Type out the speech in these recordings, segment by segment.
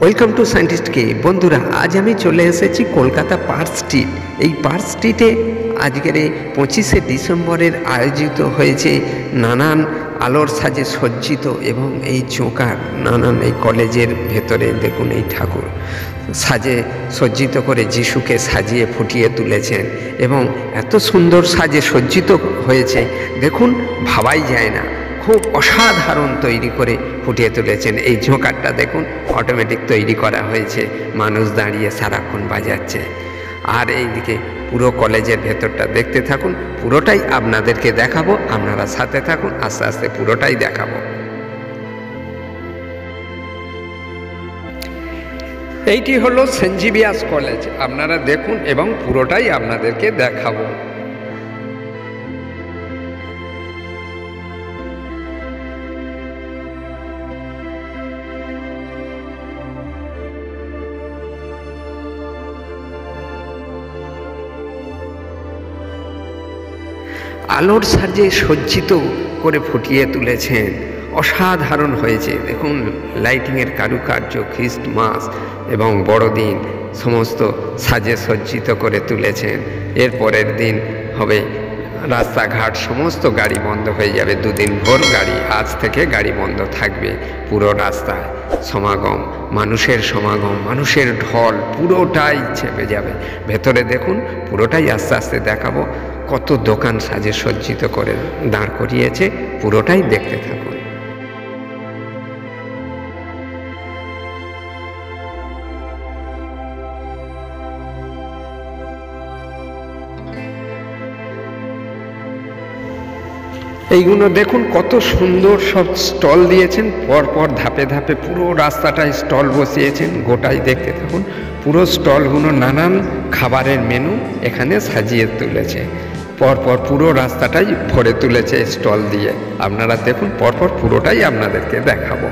Welcome to scientist কে। বন্ধুরা, আজ আমি চলে এসেছি কলকাতা পার্ক স্ট্রিট। এই পার্ক স্ট্রিটে আজকের এই 25শে ডিসেম্বরের আয়োজিত হয়েছে নানান আলোর সাজে সজ্জিত এবং এই চোকার নানান এই কলেজের ভেতরে দেখুন এই ঠাকুর সাজে সজ্জিত করে যিশুকে সাজিয়ে ফুটিয়ে তুলেছেন এবং এত সুন্দর সাজে সজ্জিত হয়েছে দেখুন, ভাবাই যায় না। খুব অসাধারণ তৈরি করে ফুটিয়ে তুলেছেন। এই ঝোঁকারটা দেখুন অটোমেটিক তৈরি করা হয়েছে, মানুষ দাঁড়িয়ে সারাক্ষণ বাজাচ্ছে। আর এইদিকে পুরো কলেজের ভেতরটা দেখতে থাকুন, পুরোটাই আপনাদেরকে দেখাবো। আপনারা সাথে থাকুন, আস্তে আস্তে পুরোটাই দেখাবো। এইটি হলো সেন্ট জেভিয়ার্স কলেজ, আপনারা দেখুন এবং পুরোটাই আপনাদেরকে দেখাবো। আলোর সাজে সজ্জিত করে ফুটিয়ে তুলেছেন, অসাধারণ হয়েছে। দেখুন লাইটিংয়ের কারুকার্য, খ্রিস্টমাস এবং বড়দিন সমস্ত সাজে সজ্জিত করে তুলেছেন। এর পরের দিন হবে রাস্তাঘাট, সমস্ত গাড়ি বন্ধ হয়ে যাবে। দুদিন ভোর গাড়ি, আজ থেকে গাড়ি বন্ধ থাকবে। পুরো রাস্তায় সমাগম, মানুষের সমাগম, মানুষের ঢল পুরোটাই চেপে যাবে। ভেতরে দেখুন পুরোটাই আস্তে আস্তে দেখাবো। কত দোকান সাজে সজ্জিত করে দাঁড় করিয়েছে, পুরোটাই দেখতে থাকুন। এইগুলো দেখুন কত সুন্দর সব স্টল দিয়েছেন, পরপর ধাপে ধাপে পুরো রাস্তাটায় স্টল বসিয়েছেন। গোটাই দেখতে থাকুন, পুরো স্টলগুলো নানান খাবারের মেনু এখানে সাজিয়ে তুলেছে। পরপর পুরো রাস্তাটাই ভরে তুলেছে স্টল দিয়ে। আপনারা দেখুন, পরপর পুরোটাই আপনাদেরকে দেখাবো।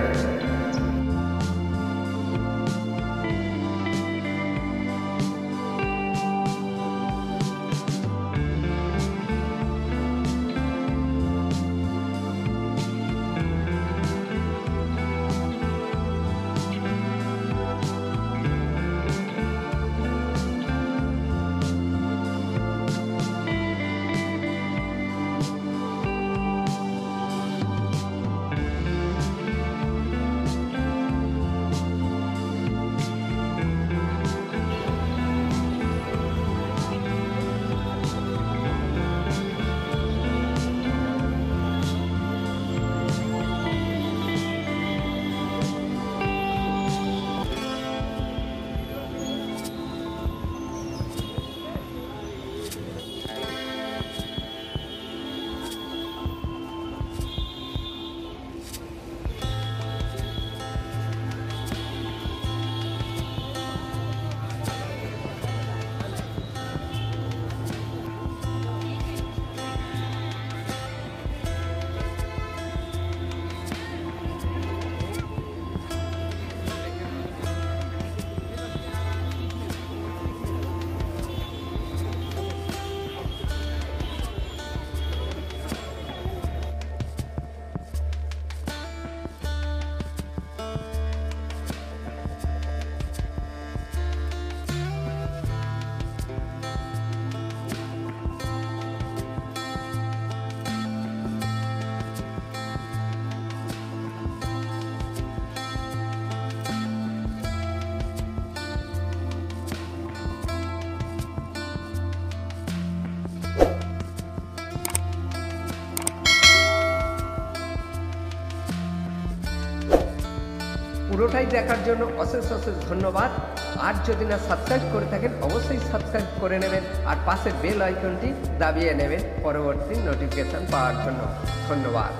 পুরোটাই দেখার জন্য অশেষ অশেষ ধন্যবাদ। আর যদি না সাবস্ক্রাইব করে থাকেন অবশ্যই সাবস্ক্রাইব করে নেবেন, আর পাশের বেল আইকনটি দাবিয়ে নেবেন পরবর্তী নোটিফিকেশন পাওয়ার জন্য। ধন্যবাদ।